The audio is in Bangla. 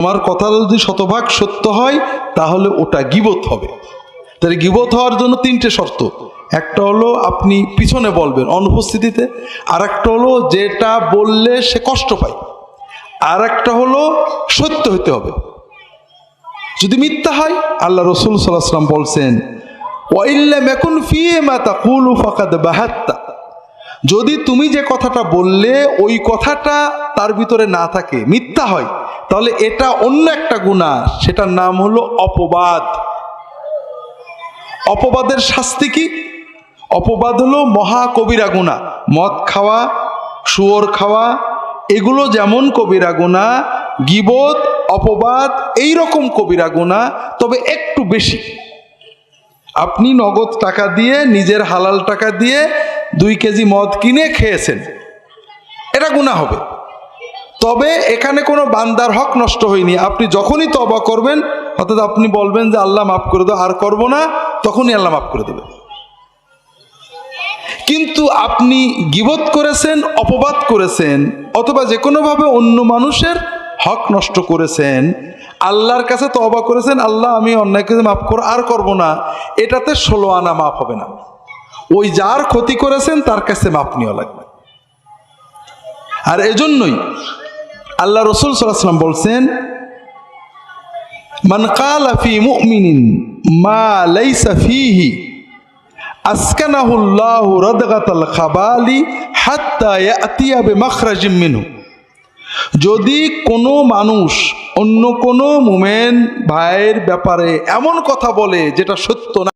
তোমার কথা যদি শতভাগ সত্য হয় তাহলে ওটা গীবত হবে। তাহলে গীবত হওয়ার জন্য তিনটে শর্ত। একটা হলো আপনি পিছনে বলবেন অনুপস্থিতিতে, আর একটা হলো যেটা বললে সে কষ্ট পায়, আর একটা হলো সত্য হতে হবে। যদি মিথ্যা হয়, আল্লাহ রসুল সাল্লাল্লাহু আলাইহি ওয়াসাল্লাম বলছেন ওয়াইল্লাম ইয়াকুন ফীমা তাকুলু ফাকাদ বাহাত্তা, যদি তুমি যে কথাটা বললে ওই কথাটা তার ভিতরে না থাকে, মিথ্যা হয়, তাহলে এটা অন্য একটা গুনাহ, সেটার নাম হলো অপবাদ। অপবাদের শাস্তি কি? অপবাদ হলো মহা কবিরা গুনাহ। মদ খাওয়া, শুয়োর খাওয়া, এগুলো যেমন কবিরা গুনাহ, গীবত, অপবাদ এই রকম কবিরা গুনাহ, তবে একটু বেশি। আপনি নগদ টাকা দিয়ে, নিজের হালাল টাকা দিয়ে 2 কেজি মদ কিনে খেয়েছেন, এটা গুনাহ হবে। তবে এখানে কোনো বান্দার হক নষ্ট হয়নি। আপনি যখনই তওবা করবেন, অর্থাৎ আপনি বলবেন যে আল্লাহ মাফ করে দাও, আর করব না, তখনই আল্লাহ মাফ করে দেবে। কিন্তু আপনি গীবত করেছেন, অপবাদ করেছেন, অথবা যে কোনোভাবে অন্য মানুষের হক নষ্ট করেছেন, আল্লাহর কাছে তওবা করেছেন, আল্লাহ আমি অন্যায় কাছে মাফ করো, আর করব না, এটাতে 16 আনা মাফ হবে না। ওই যার ক্ষতি করেছেন তার কাছে মাফ নেওয়া লাগবে। আর এজন্যই আল্লাহ রসুল সাল্লাল্লাহু আলাইহি ওয়াসাল্লাম বলছেন মান ক্বালা ফি মুমিনিন মা লাইসা ফীহি আসকানাহুল্লাহু রাদগাতাল খাবালি হাত্তা ইয়াতিয়া বিমাখরাজিম মিনহু। যদি কোনো মানুষ অন্য কোনো মুমিন ভাইয়ের ব্যাপারে এমন কথা বলে যেটা সত্য না,